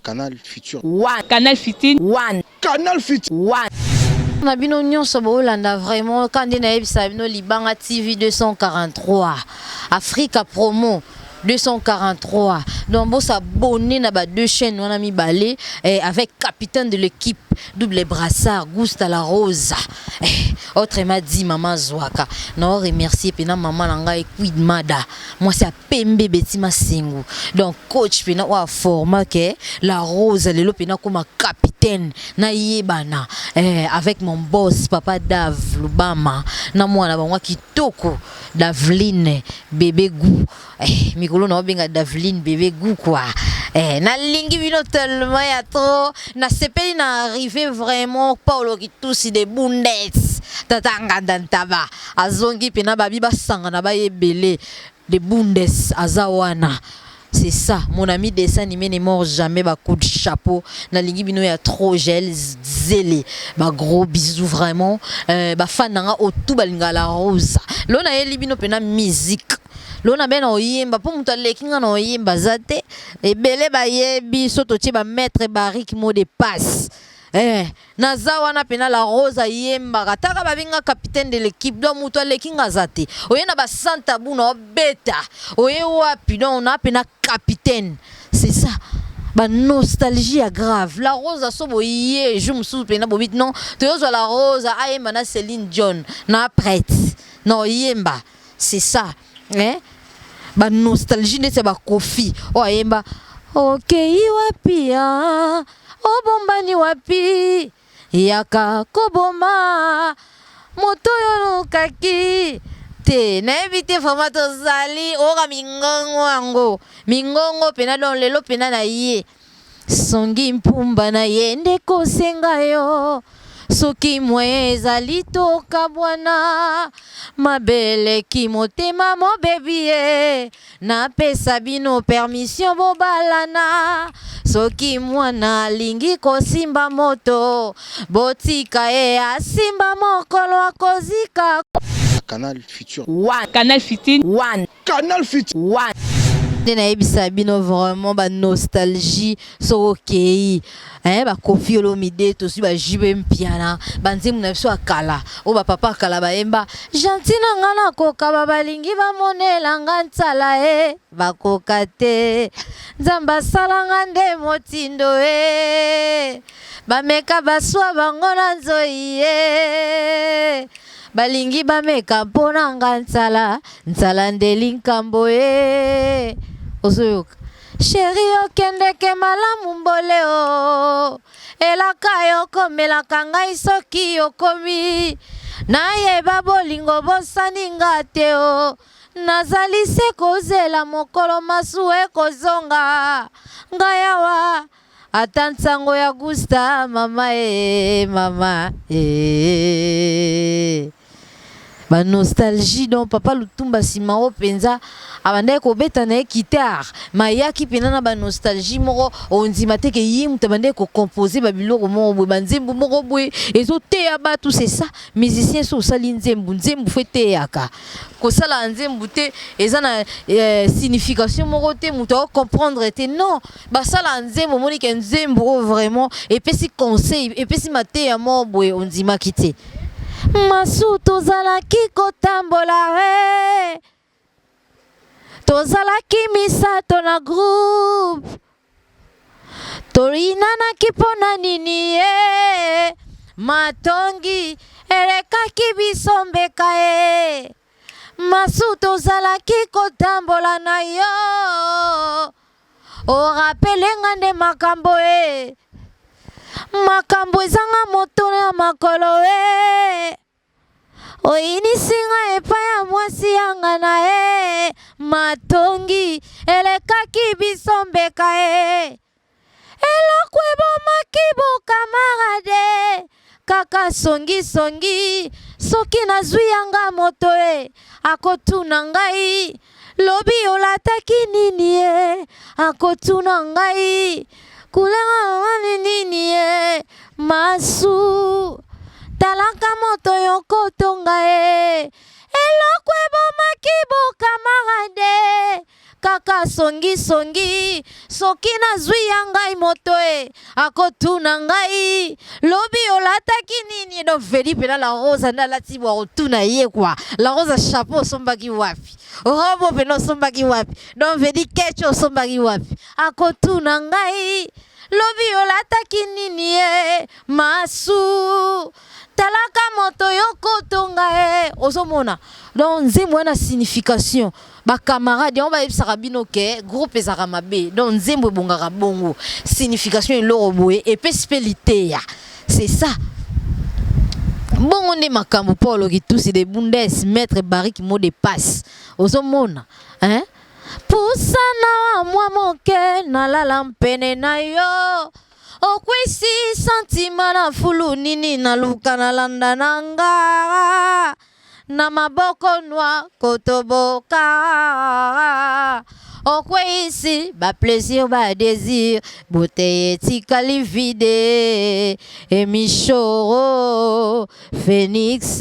Canal Futur. One. Canal Futur. One. Canal Futur. One. On a bien nyonso bolanda vraiment quand on a vu Libanga TV 243 Africa Promo 243 donc bon s'abonner na ba deux chaînes on a mis balé avec capitaine de l'équipe double brassard Gusta la Rosa autrement dit maman Zwaka non remercier pena maman nanga equid mada moi c'est Pembe Betima Sengu donc coach pena wa format que la Rose lelo pena comme capitaine na yebana avec mon boss papa Dav Lubama na mwana ba kitoko Davline bébé Gou mikolo na benga Davline bébé Gou quoi na lingi vino tellement ya trop na sepeli na arrivé vraiment Paulo Kitusi de Bundes tatanga dantaba azongi pena babi basanga na ba yebele de Bundes azawana. C'est ça, mon ami dessin animé n'est mort jamais, bah coup de chapeau. Na lingi bino ya trop gel zélé, bah gros bisous vraiment. Bah fan nanga otu balinga la Rose. Lona yeli bino pena musique. Lona ben oyemba pour muta lekinga na oyemba zate. Et belé ba yebi soto ti ba maître Barik mot de passe. Nazawa na pena la Rose yemba kataka babinga capitaine de l'équipe do muto lekinga zate. Oyena ba santa buna beta. Oye wapi donc on a pena capitaine. C'est ça. Ba nostalgie grave. La Rose a sobo yé, je me souviens pena bobit non. Toyozo la Rose a yemba na Céline John na prête. Non yemba. C'est ça. Ba nostalgie ne c'est ba Kofi. O yemba. OK wapi ah. Obombani wapi yaka koboma moto yo kaki te na evite formato zali ora mingongo pena don lelo pena na ye songi mpumba na yende kosenga yo soki mwe ezali toka bwana mabele kimotema mo bebie na pesa bino permission bobalana soki mwana lingi kosimba moto botika asimba mokolo akozika. Canal Futur. One. Canal Futur. One. Canal Futur. One. Na ebisa bino vraiment ba nostalgie so okay ba Kofi Olomide to si ba jibe mpiana ba nzemu na biso akala o ba papa akala ba yemba gentil ngana koka ba balingi ba monela ngantsala ba kokate nzamba salanga nde motindo ba meka baswa bangona nzoi balingi ba meka mpona ngantsala ntsala ndeli nkambo Ozoyoka chéri okendeke malamu mbole o elaka yo komelaka ngai soki okomi nayeba bolingo bosaninga te o nazali se kozela mokolo masu ekozonga ngai awa ata ntango ya Gusta mama mama ba nostalgie donc papa Lutumba Simao penza abandai ko beta na guitare mayaki pena na ba nostalgie moko ondima te ke yim tabandai ko composer ba biloko moko banzembu moko boye ezo te ya ba tout c'est ça musicien so sali nzembu fete yaka ko sala nzembu te eza na signification moko te muto comprendre te non ba sala nzembu moni ke nzembu vraiment et puis si conseil et puis si mate ya mo boye ondima kite masu tozalaki kotambola tozalaki misato na groupe tolinanaki mpona nini matongi elekaki biso mbeka masu tozalaki kotambola na yo orapelenga nde makambo makambo ezanga moto na makolo oyinisinga epai ya mwasi yanga na matongi elekaki biso mbeka eloko ebomaki bokamarade kaka songi soki nazwi yanga moto akotuna ngai lobi olataki nini akotuna ngai kulenga nini masu talaka moto yokotonga eloko ebomaki bokamarade kaka songi soki nazwi ya ngai moto e akotuna ngai lobi olataki nini donc veli pena la rose na lati bo otuna ye quoi la rose chapeau sombaki wapi robo pena sombaki wapi donc veli kecho sombaki wapi akotuna ngai lobi olataki nini e masu talaka moto yokotonga e ozomona donc nzembo na signification ba camarade on va yebisaka bino ke groupe ezaka mabe donc nzembo ebongaka bongo signification eloko boye epesipelite ya c'est ça bongo nde makambo Paul Kitusi de Bundes maître Barrick mot de passe ozomona hein pusana wa mwa moke nalala mpene na yo okwisi sentima na fulu nini naluka nalanda nanga na maboko noa kotoboka okwisi ba plaisir ba désir beauté etikali vide emishoro phoenix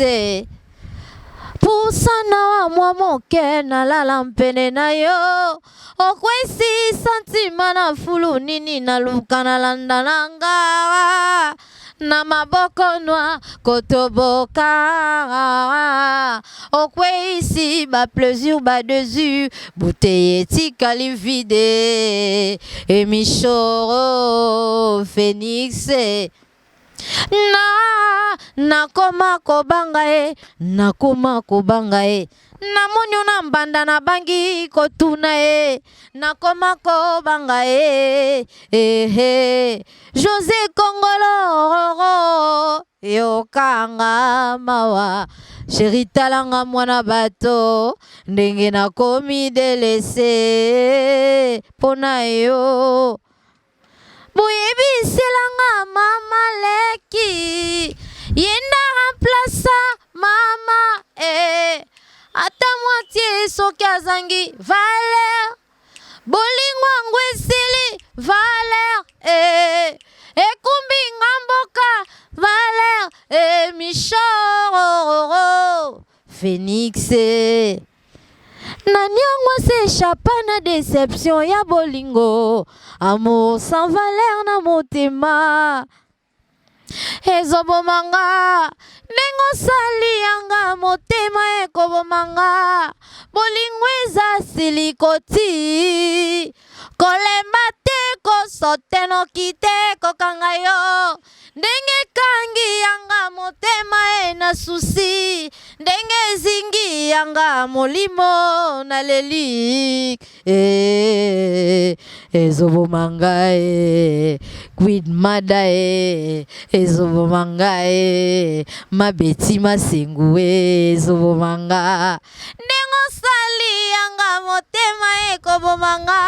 pusana wa mwa moke nalala mpene na yo okwisi sentima na fulu nini naluka nalanda nanga na maboko noa kotoboka okwisi ba plaisir ba désir beauté etikali vide emishoro phoenix nakoma kobanga e namoni na mbanda na bangi kotuna e nakoma kobanga e José Kongolo yokanga mawa chéri talanga mwana bato ndenge nakomi delese pona yo boyebiselanga mama leki yenda remplaça mama ata moitié soki azangi valeur bolingo yango esili valeur ekumbi ngamboka valeur mishoro phoenix nani yango s'échappa na déception ya bolingo amour sans valeur na motema ezobomanga ndenge osali yanga motema ekobomanga bolingo eza silikoti kolemba te kosote noki te kokanga yo ndenge ekangi yanga motema na susi ndenge ezingi yanga molimo na lelik ezobomanga quid mada ezobomanga mabeti masengu ezobomanga ndenge osali yanga motema ekobomanga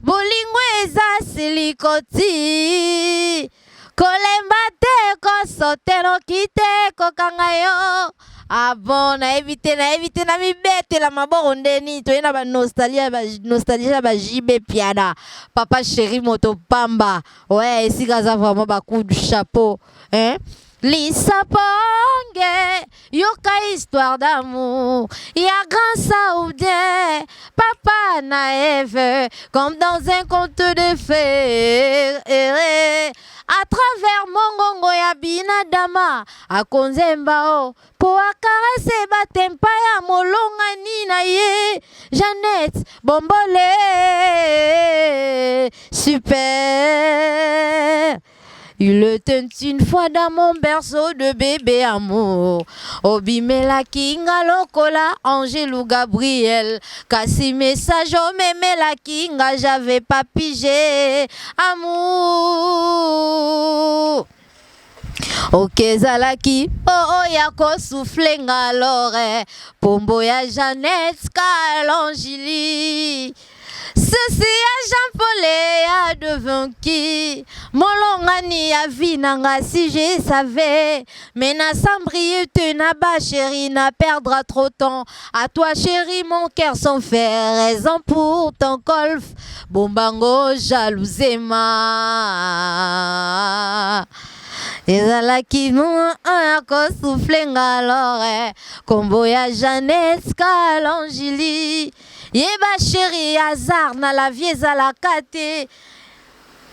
bolingo eza silikoti kolemba te kosote noki te kokanga yo bon na évité na mibete la maboko ndeni to na ba nostalgie ba jibe piada papa chéri moto pamba ouais esika za vraiment ba coup du chapeau hein Lisa Ponge, yoka histoire d'amour, y'a grand saoudien, papa naïve, comme dans un conte de fées. À travers Mongongo ya binadama, a Konzembao, po a caresse batempa ya molonga nina ye, Jeannette, Bombole, super. Il était une fois dans mon berceau de bébé amour. Obimela Kinga Lokola, Angélou Gabriel. Kassi message au mémé la Kinga, j'avais pas pigé. Amour. Ok Zalaki, oh yako souffle ngalore. Pombo ya Jeannette, Kalangili. Ceci ya Jean-Paul ya devant qui Molongani ya vinanga si je savais. Mais na sambrié te na ba chérie na perdra trop temps. À toi chérie mon cœur sans faire raison pour ton golf. Bombango jalousema. Ezalaki non yako souffle ngalore. Kombo ya Jeannette Kalangili. Yeba chérie hasard na la vie ezalaka te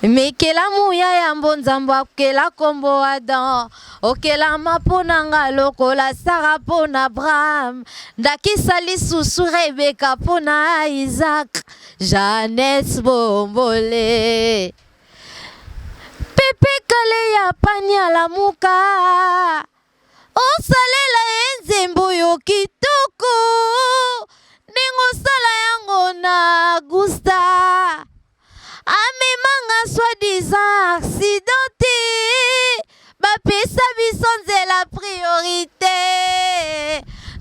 mekela muya ya mbonzambo akela kombo Adam okela mapona lokola Sara pona Abraham ndakisa lisusu Rebeka pona Isaac Jeannette Bombole pepe kale ya panya la muka osalela enzembo yo kitoko ningo sala yango na gusta amemanga soi-disant accidenté bapesa biso nzela priorité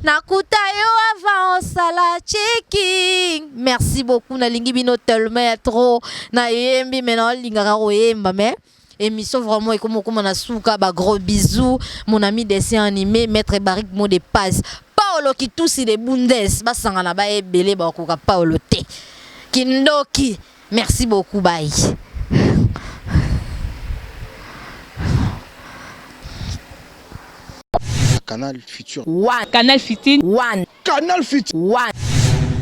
nakuta yo avant osala checking. Merci beaucoup nalingi bino tellement ya trop na yembi maintenant lingaka koyemba mais émission vraiment comme na souka ba gros bisous mon ami dessin animé maître Barik mot de passe Paolo qui tous les bundes basanga na ba ebele ba koka Paolo te kindoki. Merci beaucoup, bye. Canal Futur. One. Canal Futur. One. Canal Futur. One.